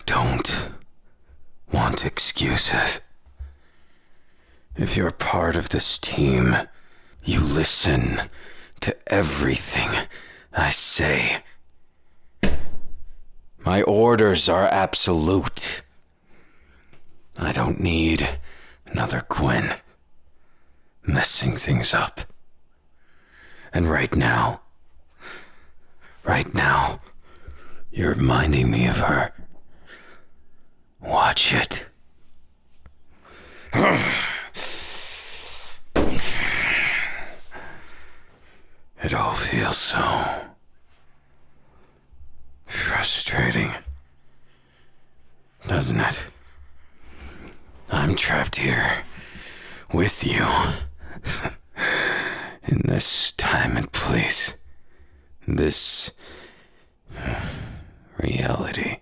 don't want excuses. If you're part of this team, you listen to everything I say. My orders are absolute. I don't need another Gwen messing things up. And right now, you're reminding me of her. Watch it. It all feels so frustrating, doesn't it? I'm trapped here with you in this time and place, this reality.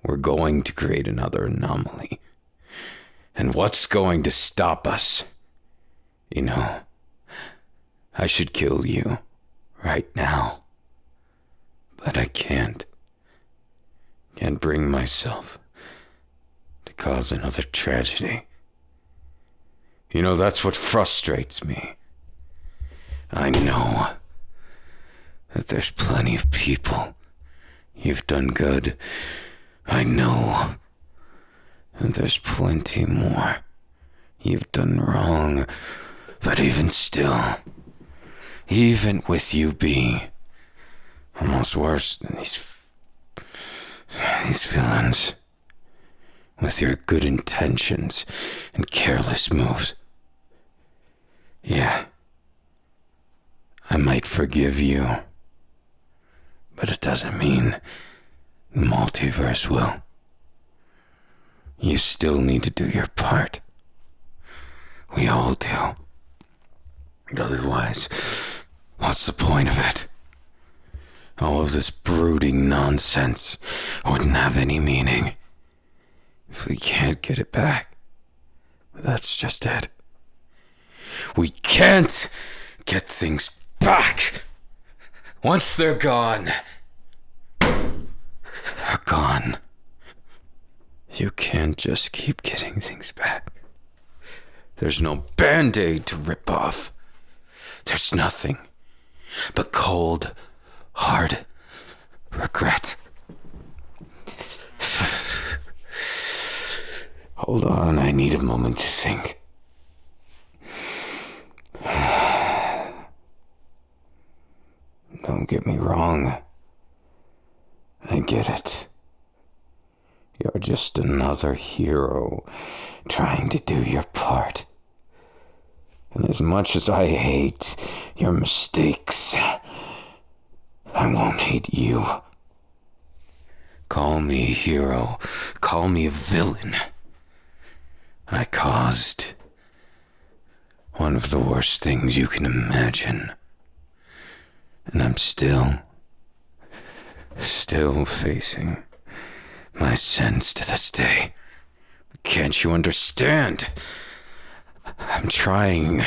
We're going to create another anomaly. And what's going to stop us? You know, I should kill you right now. But I can't. Can't bring myself to cause another tragedy. You know, that's what frustrates me. I know that there's plenty of people you've done good. I know that there's plenty more you've done wrong. But even still, even with you being almost worse than these villains, with your good intentions and careless moves, yeah, I might forgive you, but it doesn't mean the multiverse will. You still need to do your part. We all do. Otherwise, what's the point of it? All of this brooding nonsense wouldn't have any meaning if we can't get it back. That's just it. We can't get things back. Once they're gone, they're gone. You can't just keep getting things back. There's no band-aid to rip off. There's nothing but cold, hard regret. Hold on, I need a moment to think. Don't get me wrong. I get it. You're just another hero trying to do your part. And as much as I hate your mistakes, I won't hate you. Call me a hero. Call me a villain. I caused one of the worst things you can imagine. And I'm still facing my sins to this day. Can't you understand? I'm trying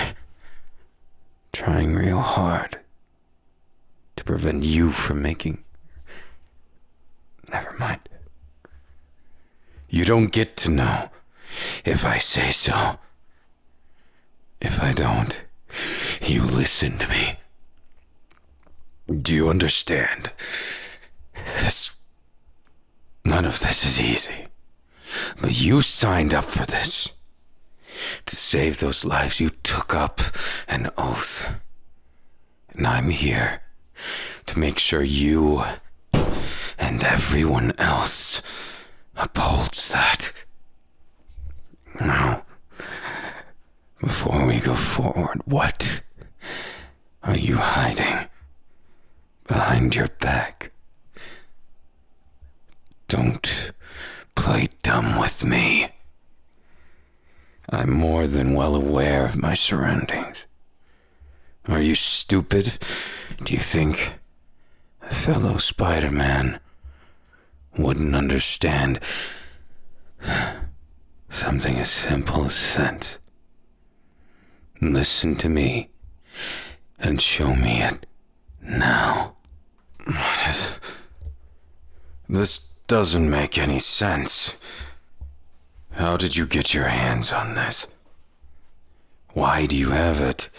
real hard to prevent you from making... Never mind. You don't get to know if I say so. If I don't, you listen to me. Do you understand? None of this is easy. But you signed up for this. To save those lives, you took up an oath. And I'm here to make sure you and everyone else upholds that. Now, before we go forward, what are you hiding behind your back? Don't play dumb with me. I'm more than well aware of my surroundings. Are you stupid? Do you think a fellow Spider-Man wouldn't understand something as simple as sense? Listen to me and show me it now. This doesn't make any sense. How did you get your hands on this? Why do you have it?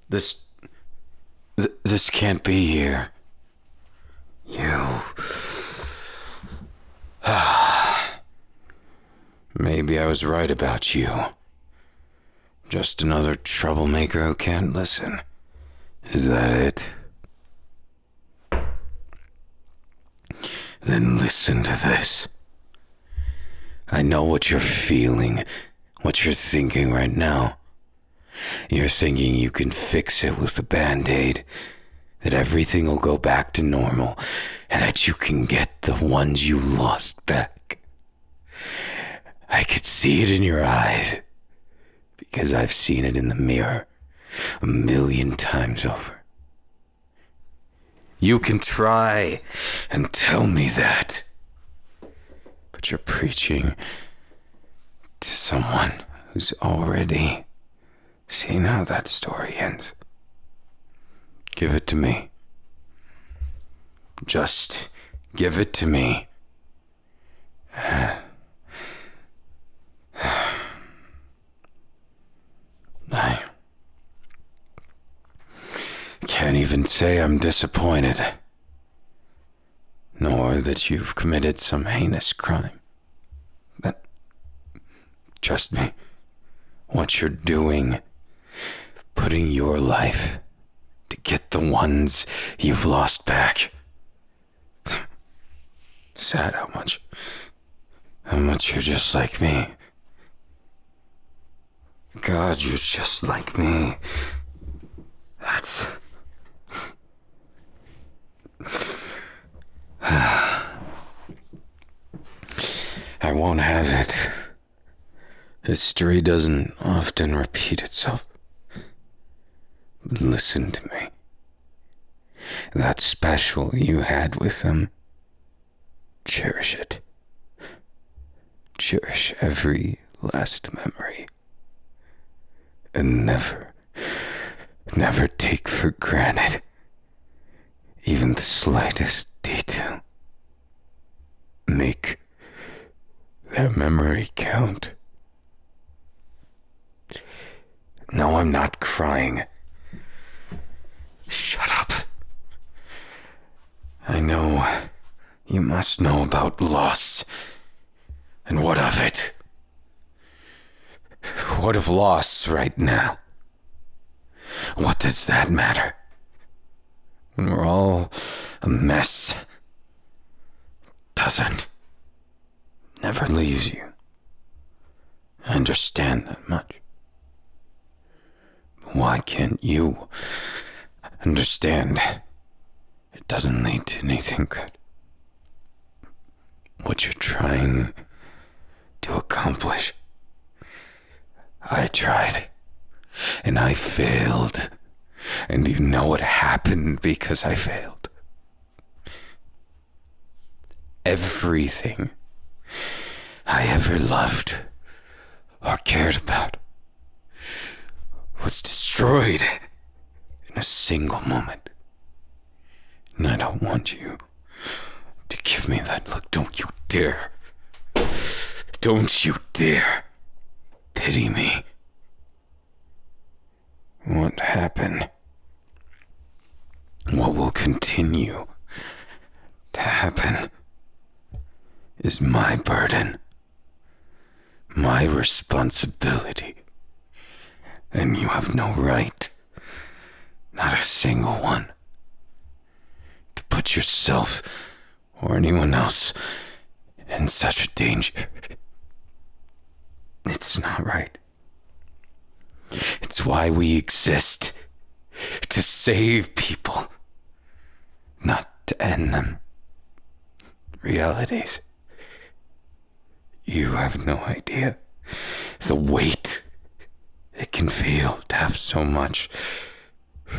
This can't be here. You... Maybe I was right about you. Just another troublemaker who can't listen. Is that it? Then listen to this. I know what you're feeling, what you're thinking right now. You're thinking you can fix it with a band-aid, that everything will go back to normal, and that you can get the ones you lost back. I could see it in your eyes, because I've seen it in the mirror 1,000,000 times over. You can try and tell me that, but you're preaching to someone who's already seen how that story ends. Give it to me. Just give it to me. I can't even say I'm disappointed, nor that you've committed some heinous crime. But trust me, what you're doing, putting your life to get the ones you've lost back. Sad how much you're just like me. God, you're just like me. That's... I won't have it. History doesn't often repeat itself. But listen to me. That special you had with them, cherish it. Cherish every last memory. And never take for granted even the slightest detail. Make their memory count. No, I'm not crying. Shut up. I know you must know about loss. And what of it? What of loss right now? What does that matter? When we're all a mess, doesn't. Never leaves you. I understand that much. But why can't you understand? It doesn't lead to anything good. What you're trying to accomplish. I tried, and I failed, and you know what happened because I failed. Everything I ever loved or cared about was destroyed in a single moment. And I don't want you to give me that look. Don't you dare. Don't you dare pity me. What happened? What will continue to happen is my burden, my responsibility, and you have no right, not a single one, to put yourself or anyone else in such a danger. It's not right. It's why we exist, to save people, not to end them. Realities. You have no idea the weight it can feel to have so much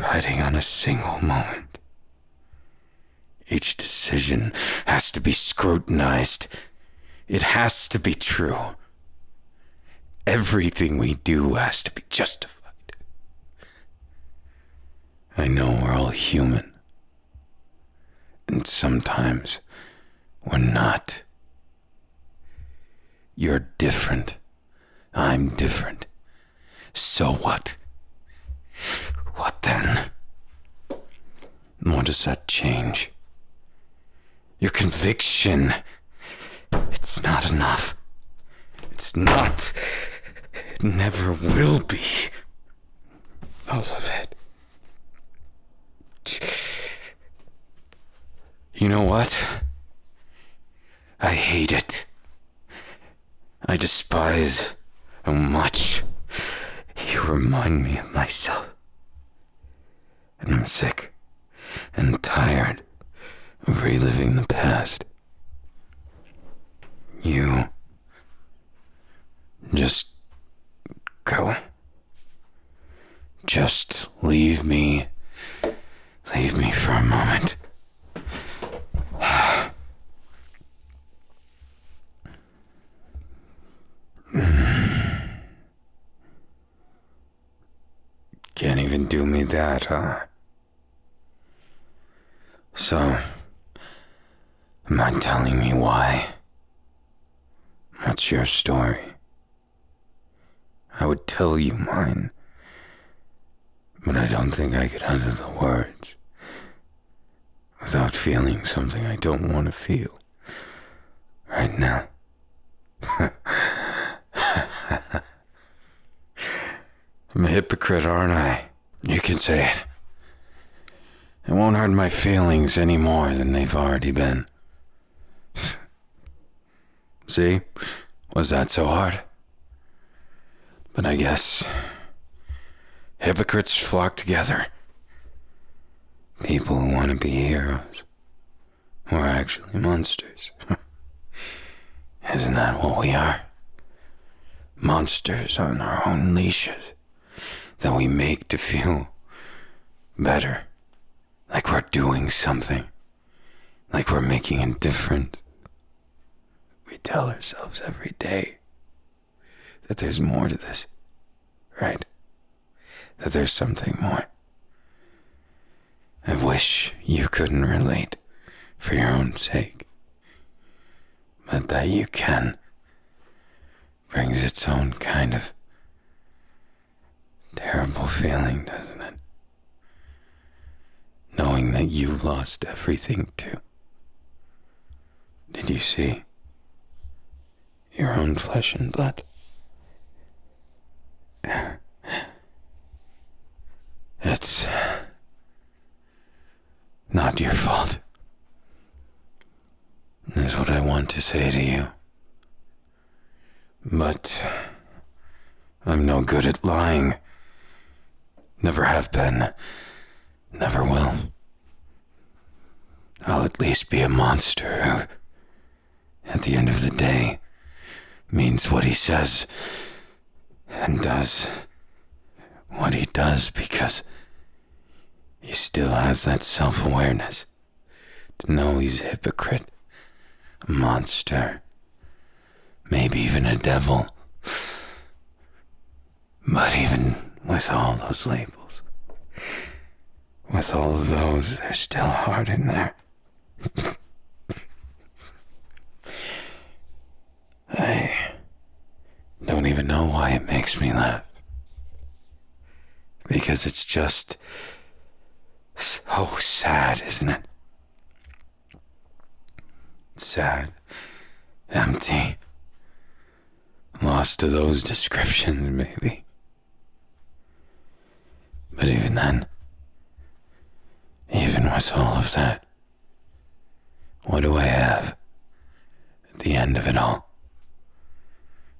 riding on a single moment. Each decision has to be scrutinized. It has to be true. Everything we do has to be justified. I know we're all human, and sometimes We're not. You're different. I'm different. So what? What then? What does that change? Your conviction. It's not enough. It's not. It never will be. All of it. You know what? I hate it. I despise how much you remind me of myself. And I'm sick and tired of reliving the past. You just go. Just leave me for a moment. Can't even do me that, huh? So, mind telling me why? What's your story? I would tell you mine, but I don't think I could utter the words without feeling something I don't want to feel right now. I'm a hypocrite, aren't I? You can say it. It won't hurt my feelings any more than they've already been. See? Was that so hard? But I guess hypocrites flock together. People who want to be heroes, who are actually monsters. Isn't that what we are? Monsters on our own leashes that we make to feel better. Like we're doing something. Like we're making a difference. We tell ourselves every day that there's more to this, right? That there's something more. I wish you couldn't relate for your own sake. But that you can brings its own kind of terrible feeling, doesn't it? Knowing that you lost everything too. Did you see? Your own flesh and blood. It's not your fault, is what I want to say to you. But I'm no good at lying. Never have been. Never will. I'll at least be a monster who, at the end of the day, means what he says and does what he does because he still has that self-awareness to know he's a hypocrite, a monster, maybe even a devil. But even with all those labels, with all of those, there's still heart in there. I don't even know why it makes me laugh. Because it's just so sad, isn't it? Sad, empty, lost to those descriptions, maybe. But even then, even with all of that, what do I have at the end of it all?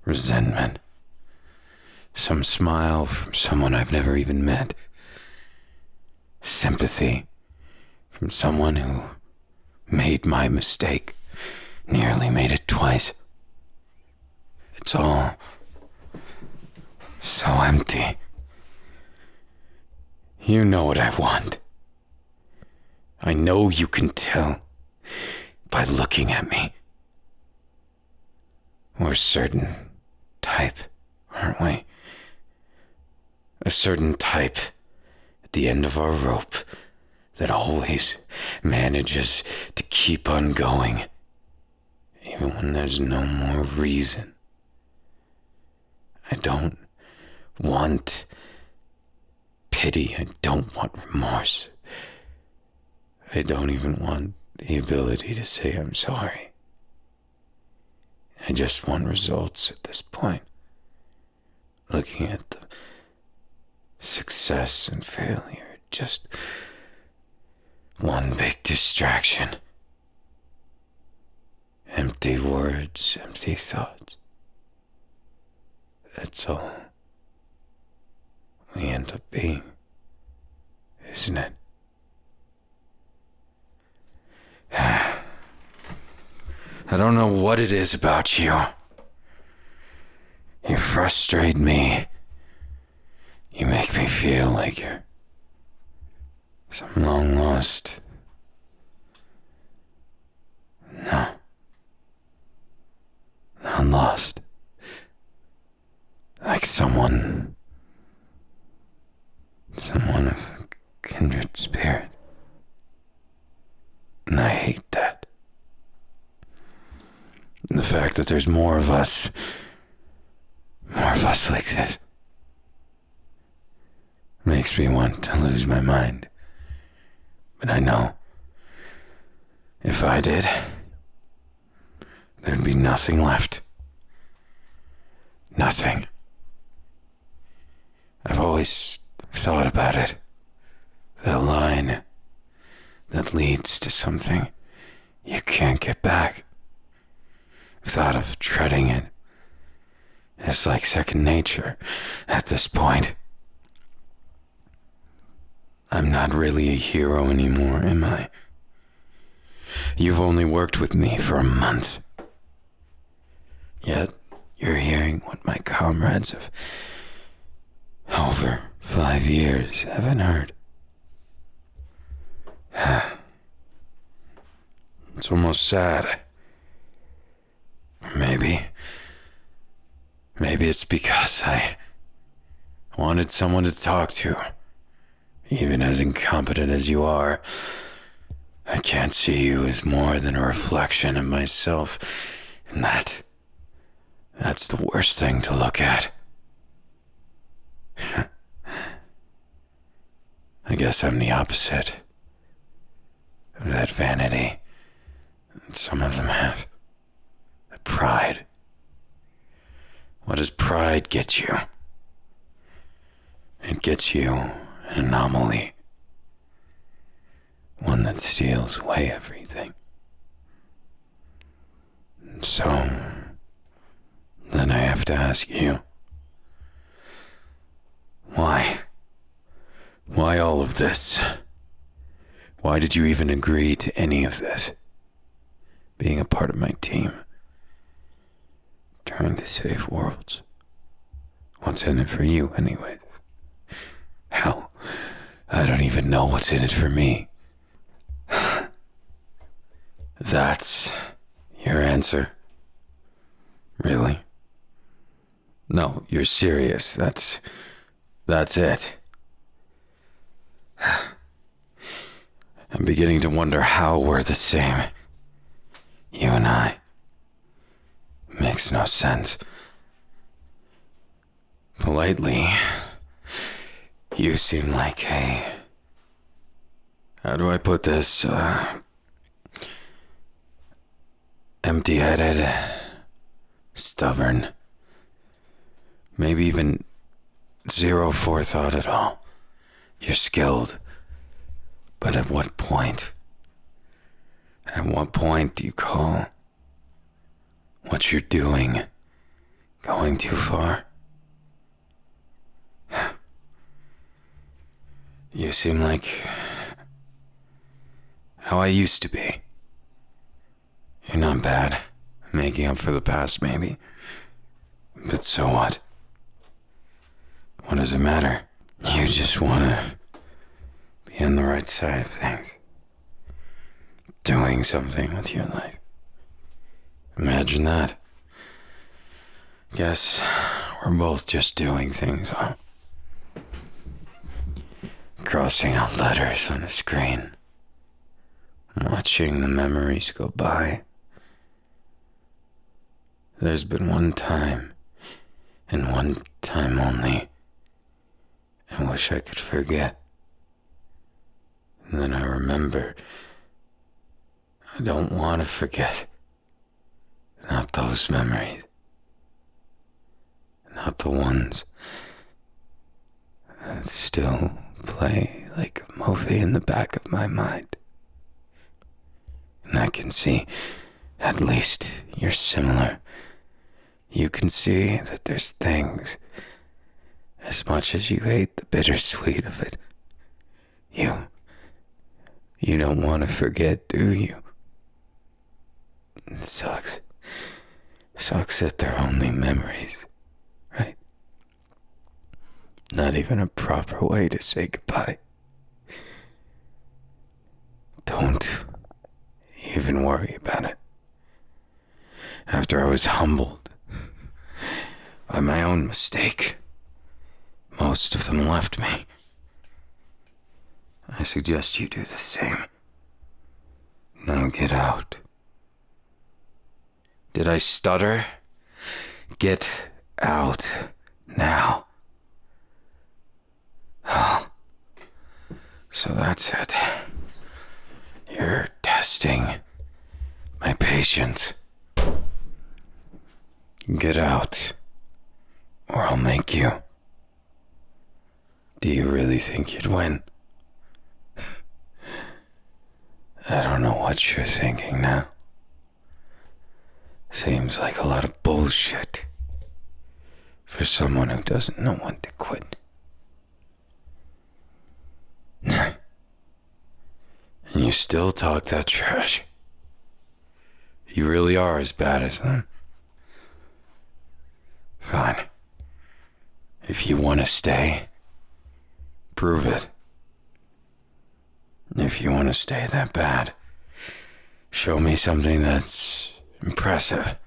Resentment. Some smile from someone I've never even met. Sympathy from someone who made my mistake, nearly made it twice. It's all so empty. You know what I want. I know you can tell by looking at me. We're a certain type, aren't we? A certain type at the end of our rope that always manages to keep on going even when there's no more reason. I don't want pity. I don't want remorse. I don't even want the ability to say I'm sorry. I just want results at this point. Looking at the success and failure, just one big distraction. Empty words, empty thoughts. That's all we end up being, isn't it? I don't know what it is about you. You frustrate me. You make me feel like you're some long lost. No. Not lost. Like someone of a kindred spirit. And I hate that. The fact that there's more of us like this, makes me want to lose my mind. But I know, if I did, there'd be nothing left. Nothing. I've always thought about it. That line that leads to something you can't get back. I've thought of treading it. It's like second nature at this point. I'm not really a hero anymore, am I? You've only worked with me for a month. Yet, you're hearing what my comrades of over 5 years haven't heard. It's almost sad. Maybe it's because I wanted someone to talk to. Even as incompetent as you are, I can't see you as more than a reflection of myself, and that's the worst thing to look at. I guess I'm the opposite of that vanity that some of them have. The pride. What does pride get you? It gets you an anomaly. One that steals away everything. And so, then I have to ask you, why? Why all of this? Why did you even agree to any of this? Being a part of my team. Trying to save worlds. What's in it for you, anyways? Hell, I don't even know what's in it for me. That's your answer? Really? No, you're serious. That's it. I'm beginning to wonder how we're the same. You and I. Makes no sense. Politely, you seem like a... How do I put this? Empty-headed, stubborn, maybe even zero forethought at all. You're skilled, but at what point? At what point do you call what you're doing going too far? You seem like how I used to be. You're not bad, making up for the past maybe, but so what? What does it matter? You just wanna be on the right side of things. Doing something with your life. Imagine that. Guess we're both just doing things, huh? Crossing out letters on a screen. Watching the memories go by. There's been one time, and one time only, I wish I could forget. And then I remember, I don't want to forget. Not those memories. Not the ones that still play like a movie in the back of my mind. And I can see, at least you're similar. You can see that there's things, as much as you hate the bittersweet of it, you don't want to forget, do you? It sucks. Sucks that they're only memories, right? Not even a proper way to say goodbye. Don't even worry about it. After I was humbled by my own mistake, most of them left me. I suggest you do the same. Now get out. Did I stutter? Get out now. Oh, so that's it. You're testing my patience. Get out, or I'll make you. Do you really think you'd win? I don't know what you're thinking now. Seems like a lot of bullshit for someone who doesn't know when to quit. And you still talk that trash. You really are as bad as them. Fine. If you want to stay, prove it. If you want to stay that bad, show me something that's impressive.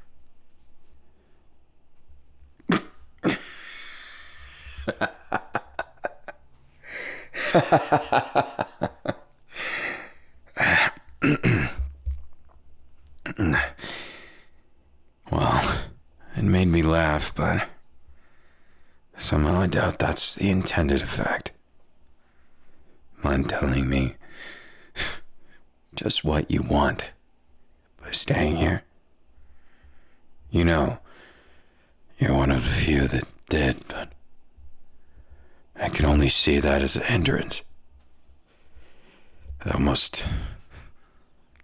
Well, it made me laugh, but somehow I doubt that's the intended effect. Mind telling me just what you want by staying here? You know, you're one of the few that did, but I can only see that as a hindrance. I almost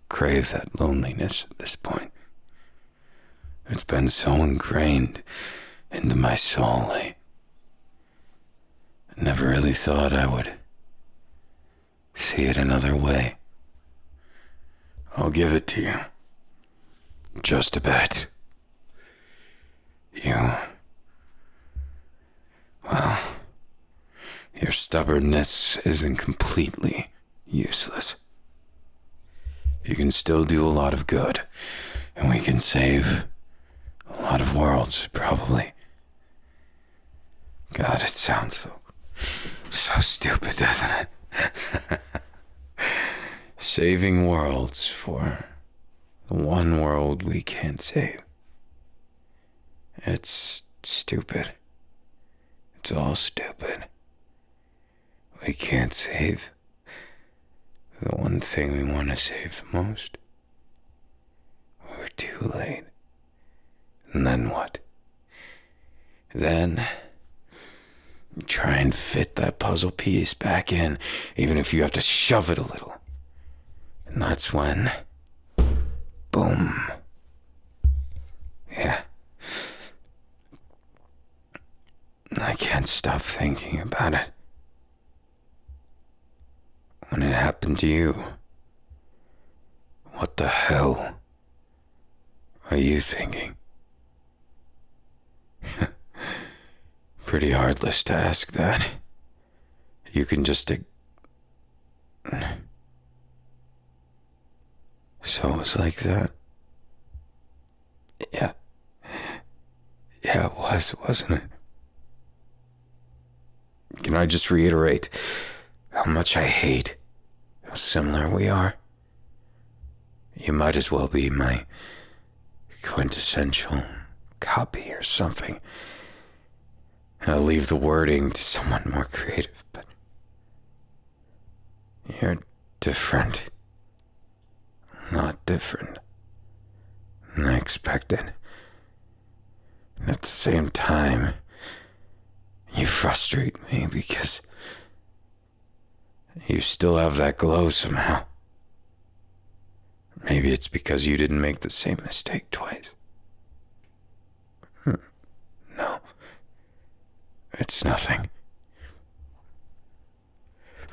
crave that loneliness at this point. It's been so ingrained into my soul. I never really thought I would see it another way. I'll give it to you. Just a bit. Well, your stubbornness isn't completely useless. You can still do a lot of good, and we can save a lot of worlds, probably. God, it sounds so stupid, doesn't it? Saving worlds for the one world we can't save. It's stupid. It's all stupid. We can't save the one thing we want to save the most. We're too late. And then what? Then try and fit that puzzle piece back in, even if you have to shove it a little. And that's when, boom. Yeah. I can't stop thinking about it. When it happened to you, what the hell are you thinking? Pretty heartless to ask that. You can just... So it was like that? Yeah. Yeah, it was, wasn't it? Can I just reiterate how much I hate how similar we are? You might as well be my quintessential copy or something. I'll leave the wording to someone more creative, but you're different. Not different than I expected. And at the same time, you frustrate me because you still have that glow somehow. Maybe it's because you didn't make the same mistake twice. No, it's nothing.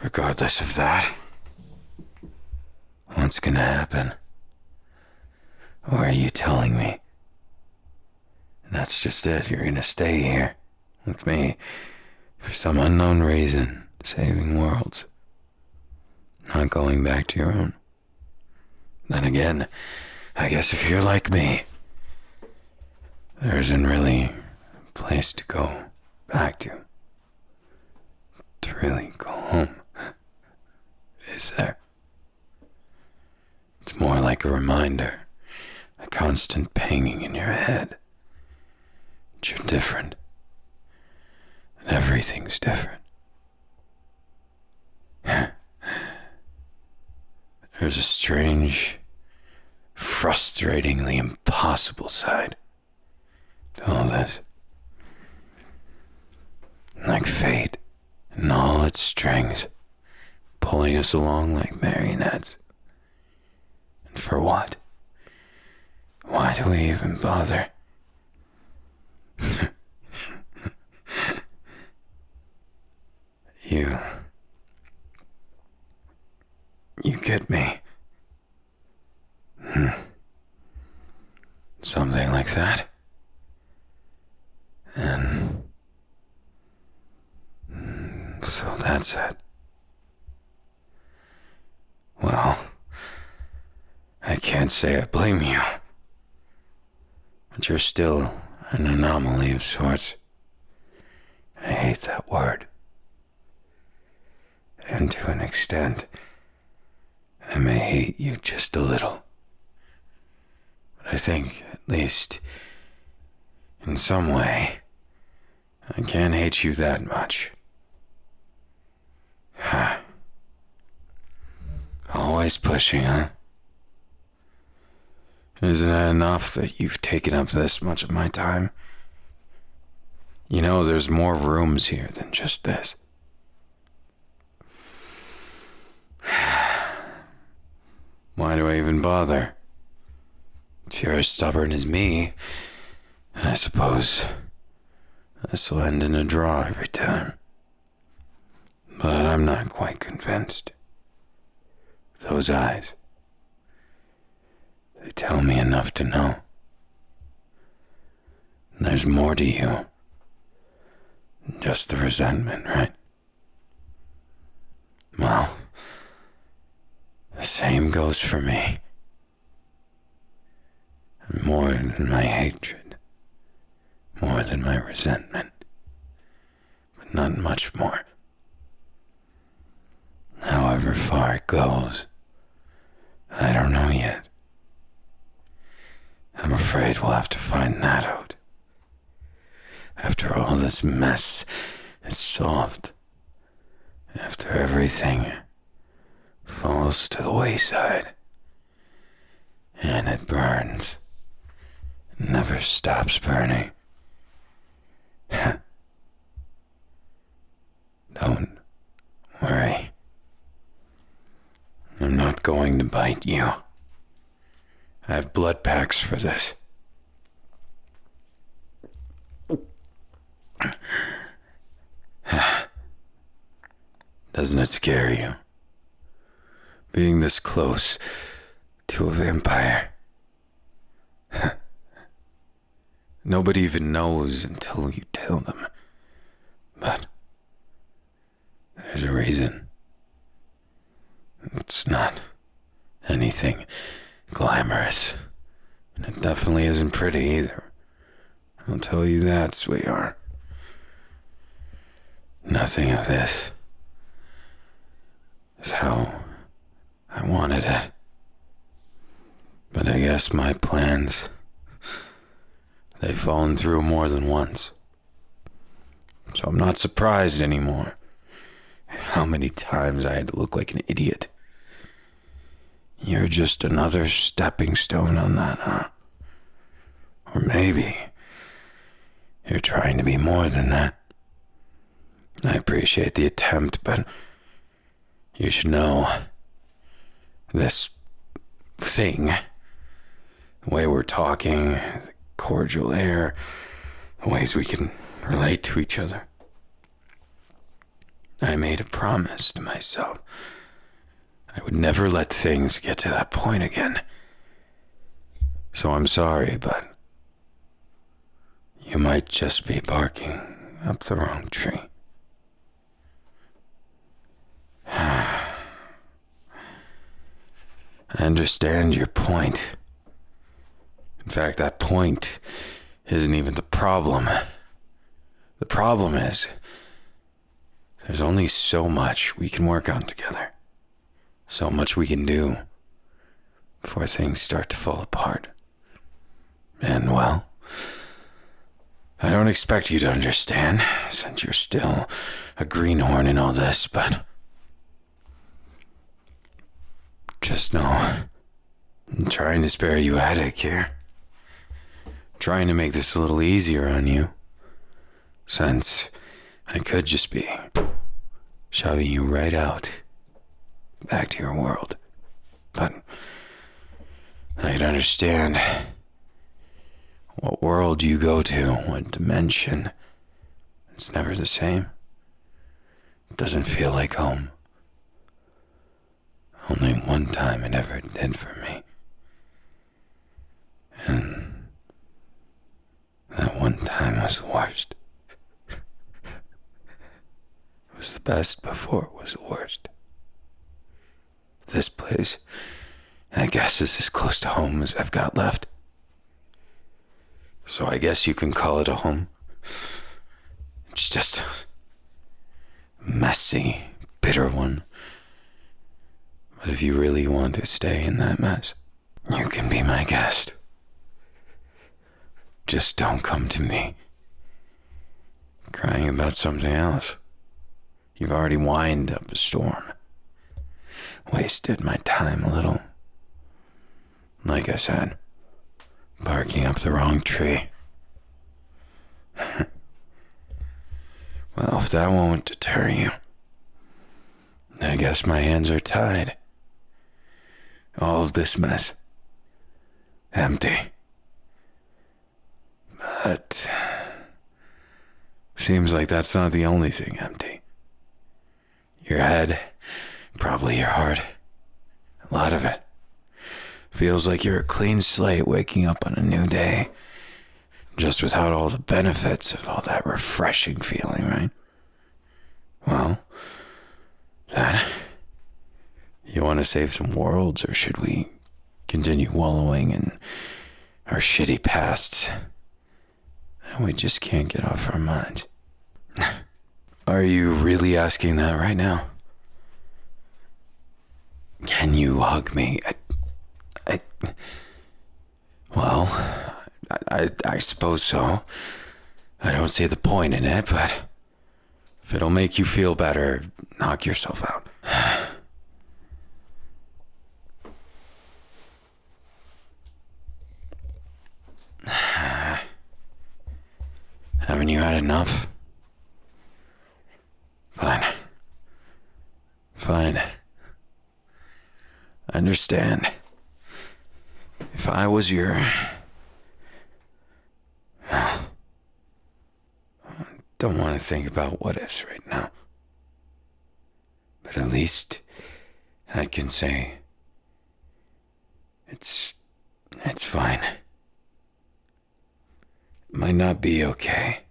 Regardless of that, what's gonna happen? Or are you telling me? That's just it, you're gonna stay here with me for some unknown reason, saving worlds, not going back to your own. Then again, I guess if you're like me, there isn't really a place to go back to really go home, is there? It's more like a reminder, a constant pinging in your head that you're different, and everything's different. There's a strange, frustratingly impossible side to all this. Like fate and all its strings, pulling us along like marionettes. And for what? Why do we even bother? You get me. Something like that. And so that's it. Well, I can't say I blame you. But you're still an anomaly of sorts. I hate that word. And to an extent, I may hate you just a little. But I think, at least, in some way, I can't hate you that much. Always pushing, huh? Isn't it enough that you've taken up this much of my time? You know, there's more rooms here than just this. Why do I even bother? If you're as stubborn as me, I suppose this will end in a draw every time. But I'm not quite convinced. Those eyes, they tell me enough to know. There's more to you than just the resentment, right? Well, the same goes for me. More than my hatred, more than my resentment, but not much more. However far it goes, I don't know yet. I'm afraid we'll have to find that out. After all this mess is solved, after everything falls to the wayside, and it burns, it never stops burning. Don't worry. I'm not going to bite you. I have blood packs for this. Doesn't it scare you? Being this close to a vampire. Nobody even knows until you tell them. But there's a reason. It's not anything glamorous. And it definitely isn't pretty either. I'll tell you that, sweetheart. Nothing of this is how I wanted it. But I guess my plans, They've fallen through more than once. So I'm not surprised anymore how many times I had to look like an idiot. You're just another stepping stone on that, huh? Or maybe you're trying to be more than that. I appreciate the attempt, but you should know this thing, the way we're talking, the cordial air, the ways we can relate to each other. I made a promise to myself. I would never let things get to that point again. So I'm sorry, but you might just be barking up the wrong tree. I understand your point. In fact, that point isn't even the problem. The problem is, there's only so much we can work on together. So much we can do before things start to fall apart. And well, I don't expect you to understand, since you're still a greenhorn in all this, but just know, I'm trying to spare you a headache here. Trying to make this a little easier on you, since I could just be shoving you right out, back to your world. But I can understand what world you go to, what dimension. It's never the same. It doesn't feel like home. Only one time it ever did for me. And that one time was the worst. It was the best before it was the worst. This place, I guess, is as close to home as I've got left. So I guess you can call it a home. It's just a messy, bitter one. But if you really want to stay in that mess, you can be my guest. Just don't come to me crying about something else. You've already whined up a storm. Wasted my time a little. Like I said, barking up the wrong tree. Well, if that won't deter you, I guess my hands are tied. All of this mess, empty. But seems like that's not the only thing empty. Your head, probably your heart, a lot of it. Feels like you're a clean slate waking up on a new day, just without all the benefits of all that refreshing feeling, right? Well, then, you want to save some worlds, or should we continue wallowing in our shitty pasts and we just can't get off our minds? Are you really asking that right now? Can you hug me? I suppose so. I don't see the point in it, but if it'll make you feel better, knock yourself out. Haven't you had enough? Fine. I understand. If I was your... don't want to think about what ifs right now. But at least I can say it's fine. It might not be okay.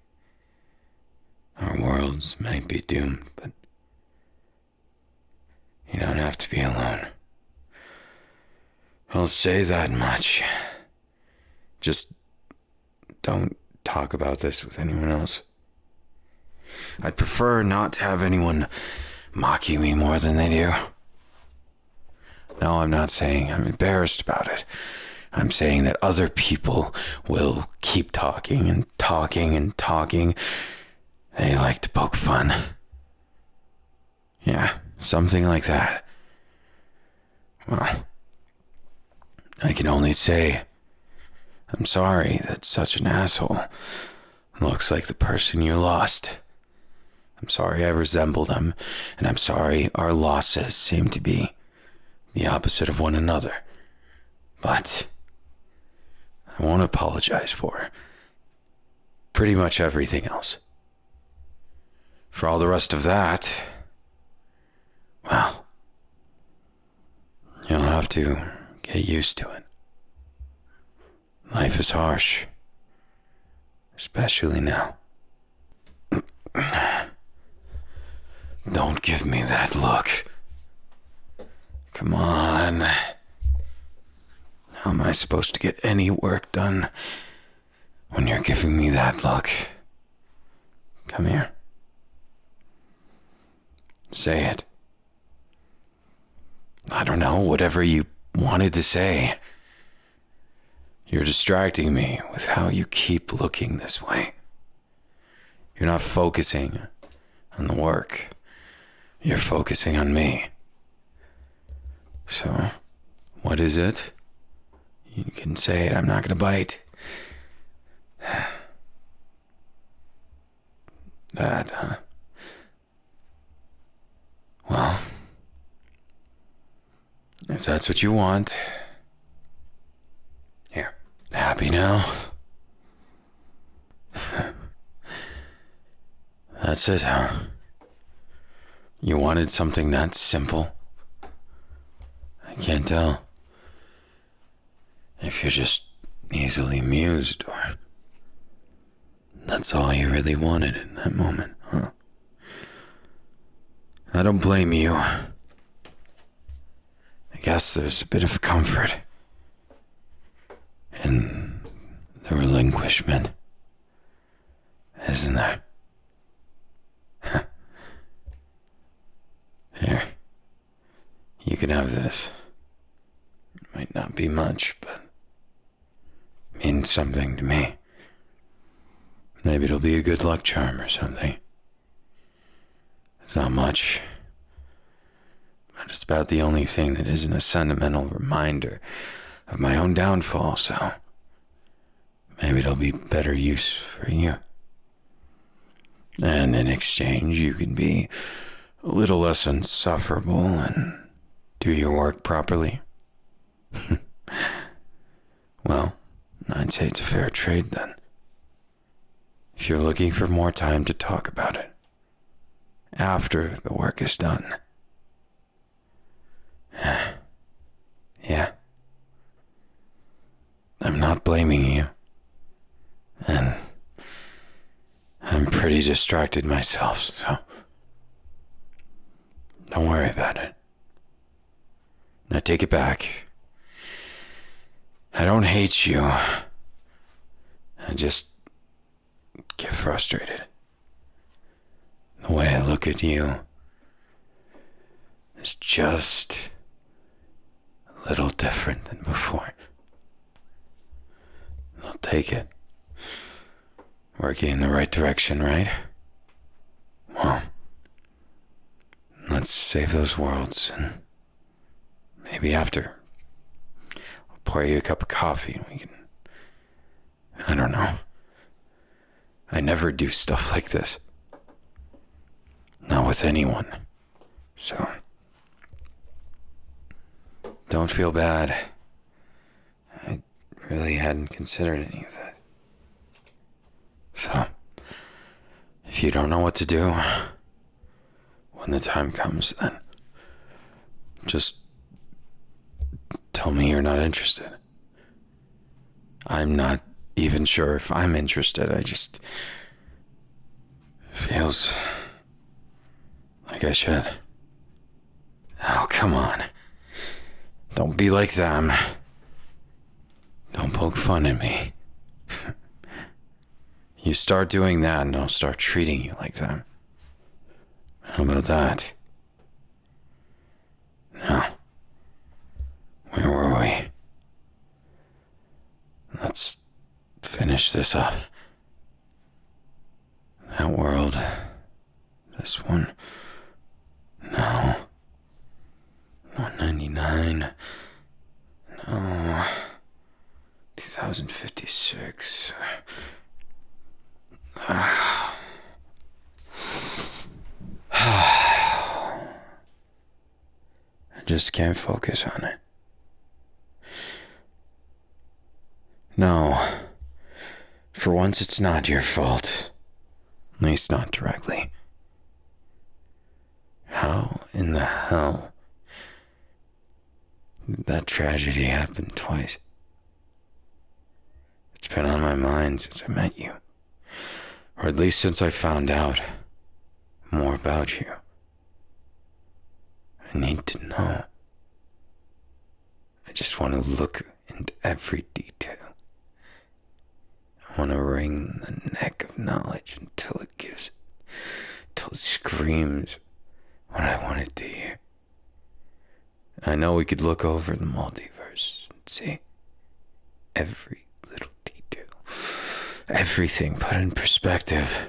Our worlds might be doomed, but you don't have to be alone. I'll say that much. Just don't talk about this with anyone else. I'd prefer not to have anyone mocking me more than they do. No, I'm not saying I'm embarrassed about it. I'm saying that other people will keep talking and talking and talking. They like to poke fun. Yeah, something like that. Well, I can only say, I'm sorry that such an asshole looks like the person you lost. I'm sorry I resemble them, and I'm sorry our losses seem to be the opposite of one another. But I won't apologize for pretty much everything else. For all the rest of that, well, you'll have to get used to it. Life is harsh, especially now. Don't give me that look. Come on. How am I supposed to get any work done when you're giving me that look? Come here. Say it. I don't know, whatever you wanted to say. You're distracting me with how you keep looking this way. You're not focusing on the work. You're focusing on me. So, what is it? You can say it, I'm not gonna bite. That, huh? Well, if that's what you want. Here. Happy now? That's it, huh? You wanted something that simple? I can't tell if you're just easily amused or that's all you really wanted in that moment, huh? I don't blame you. I guess there's a bit of comfort in the relinquishment, isn't there? Here, you can have this. It might not be much, but it means something to me. Maybe it'll be a good luck charm or something. It's not much, but it's about the only thing that isn't a sentimental reminder of my own downfall, so maybe it'll be better use for you. And in exchange, you can be a little less insufferable and do your work properly. Well, I'd say it's a fair trade then. If you're looking for more time to talk about it, after the work is done. Yeah. I'm not blaming you. And I'm pretty distracted myself, so don't worry about it. Now take it back. I don't hate you. I just get frustrated. The way I look at you is just a little different than before. I'll take it. Working in the right direction, right? Well, let's save those worlds, and maybe after, I'll pour you a cup of coffee and we can, I don't know. I never do stuff like this. Not with anyone. So, don't feel bad. I really hadn't considered any of that. So, if you don't know what to do, when the time comes, then just tell me you're not interested. I'm not even sure if I'm interested. I just feels like I should. Oh, come on. Don't be like them. Don't poke fun at me. You start doing that and I'll start treating you like them. How about that? Now, where were we? finish this up. That world. This one. No. 199. No. 2056. I just can't focus on it. No. For once, it's not your fault. At least not directly. How in the hell did that tragedy happen twice? It's been on my mind since I met you. Or at least since I found out more about you. I need to know. I just want to look into every detail. I want to wring the neck of knowledge until it screams what I want it to hear. I know we could look over the multiverse and see every little detail. Everything put in perspective.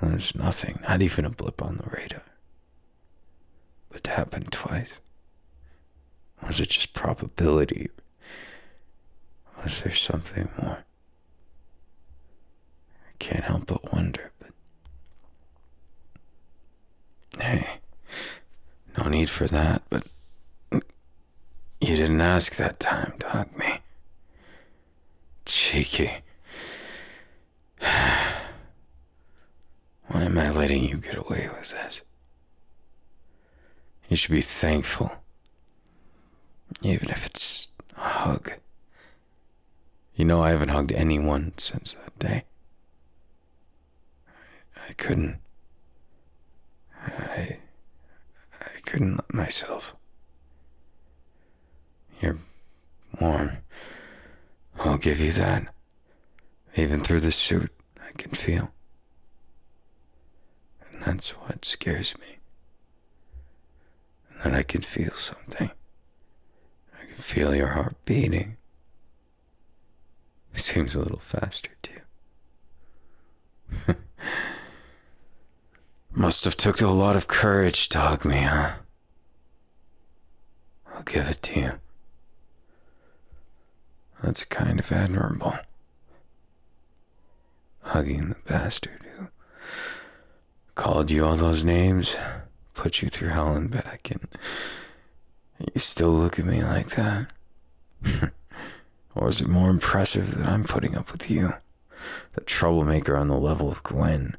There's nothing, not even a blip on the radar. But to happen twice? Was it just probability? Was there something more? I can't help but wonder, but... Hey, no need for that, but... You didn't ask that time, dog me. Cheeky. Why am I letting you get away with this? You should be thankful. Even if it's a hug. You know I haven't hugged anyone since that day. I couldn't. I couldn't let myself. You're warm. I'll give you that. Even through the suit, I can feel. And that's what scares me. That I can feel something. I can feel your heart beating. It seems a little faster, too. Must have took a lot of courage to hug me, huh? I'll give it to you. That's kind of admirable. Hugging the bastard who called you all those names, put you through hell and back, and you still look at me like that? Or is it more impressive that I'm putting up with you? The troublemaker on the level of Gwen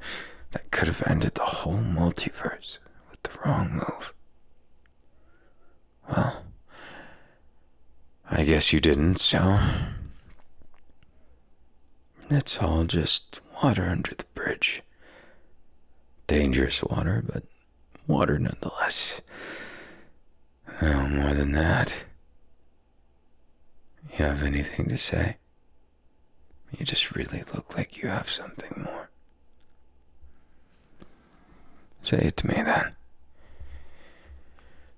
that could have ended the whole multiverse with the wrong move. Well, I guess you didn't, so... It's all just water under the bridge. Dangerous water, but water nonetheless. Oh, more than that. You have anything to say? You just really look like you have something more. Say it to me, then.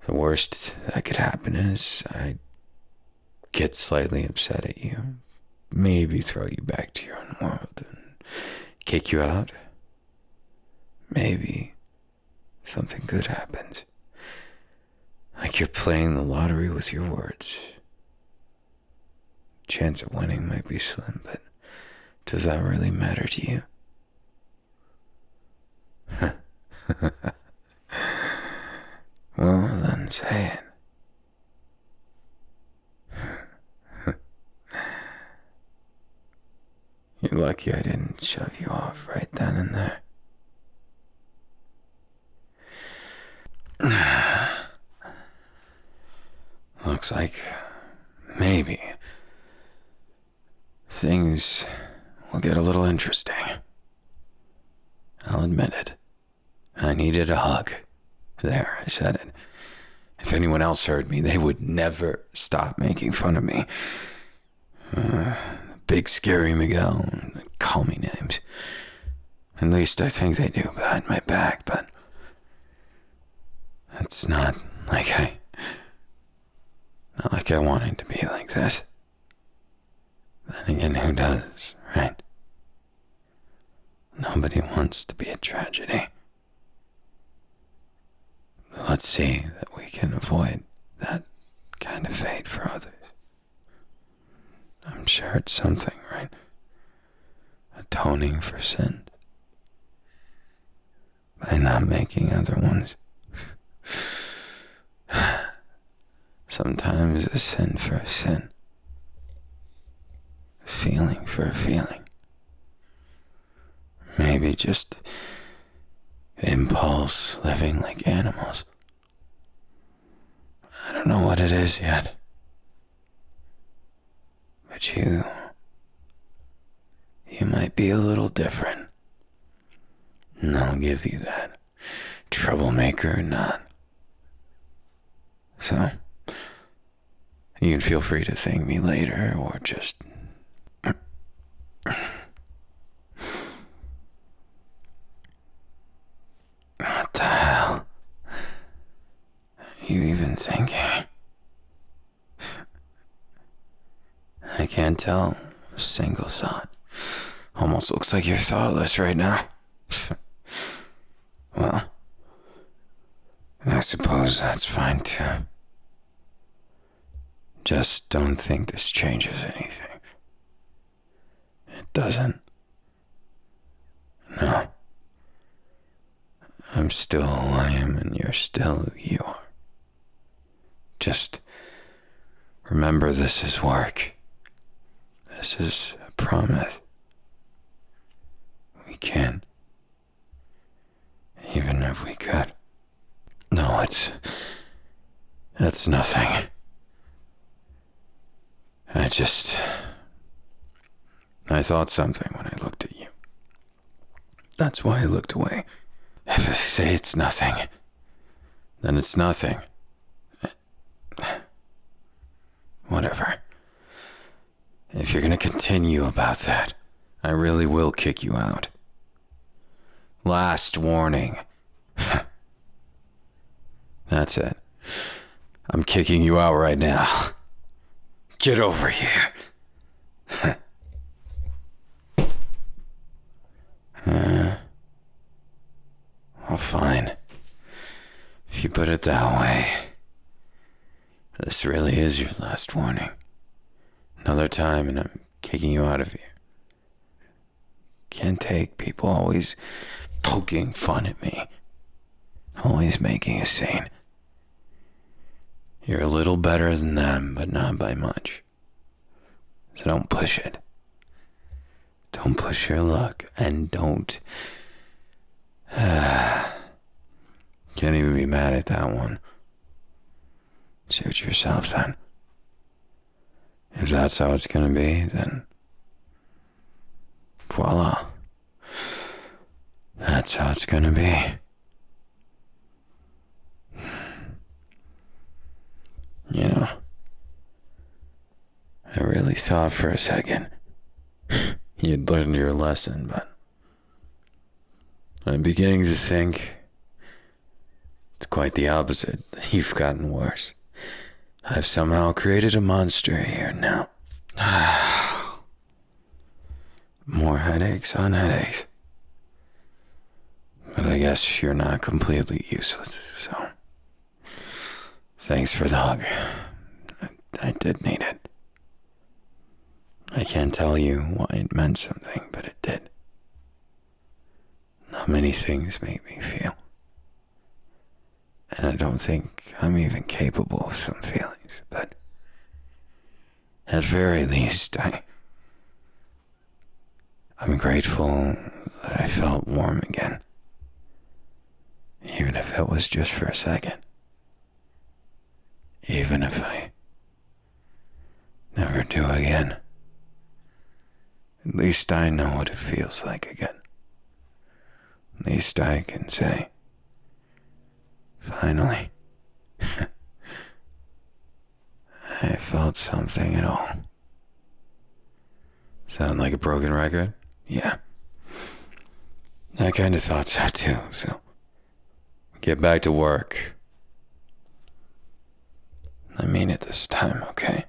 The worst that could happen is I get slightly upset at you, maybe throw you back to your own world and kick you out. Maybe something good happens. Like you're playing the lottery with your words. Chance of winning might be slim, but does that really matter to you? Well, then say it. You're lucky I didn't shove you off right then and there. Looks like maybe things will get a little interesting. I'll admit it. I needed a hug. There, I said it. If anyone else heard me, they would never stop making fun of me. Big scary Miguel, call me names. At least I think they do behind my back, but it's not like I wanted to be like this. Then again, who does, right? Nobody wants to be a tragedy. Let's see that we can avoid that kind of fate for others. I'm sure it's something, right? Atoning for sin. By not making other ones. Sometimes a sin for a sin. A feeling for a feeling. Maybe just impulse living like animals. I don't know what it is yet. But you might be a little different. And I'll give you that. Troublemaker or not. So, you can feel free to thank me later or just... What the hell? Are you even thinking? I can't tell a single thought. Almost looks like you're thoughtless right now. Well, I suppose that's fine too. Just don't think this changes anything. It doesn't. No. I'm still who I am and you're still who you are. Just remember this is work. This is a promise. We can. Even if we could. No, that's nothing. I thought something when I looked at you. That's why I looked away. If I say it's nothing, then it's nothing. Whatever. If you're gonna continue about that, I really will kick you out. Last warning. That's it. I'm kicking you out right now. Get over here. Well, fine. If you put it that way, this really is your last warning. Another time and I'm kicking you out of here. Can't take people always poking fun at me. Always making a scene. You're a little better than them, but not by much. So don't push it. Don't push your luck, and don't... Can't even be mad at that one. Suit yourself then. If that's how it's gonna be, then... voila. That's how it's gonna be. You know, I really thought for a second you'd learned your lesson, but I'm beginning to think it's quite the opposite. You've gotten worse. I've somehow created a monster here now. More headaches on headaches. But I guess you're not completely useless, so... Thanks for the hug. I did need it. I can't tell you why it meant something, but it did. Not many things make me feel. And I don't think I'm even capable of some feelings, but at very least, I'm grateful that I felt warm again. Even if it was just for a second. Even if I never do again. At least I know what it feels like again. At least I can say, finally, I felt something at all. Sound like a broken record? Yeah. I kind of thought so too, so get back to work. I mean it this time, okay?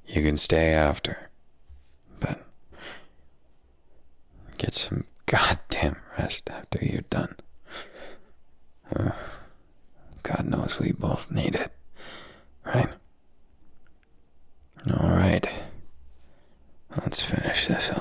You can stay after, but get some goddamn rest after you're done. God knows we both need it, right? All right. Let's finish this up.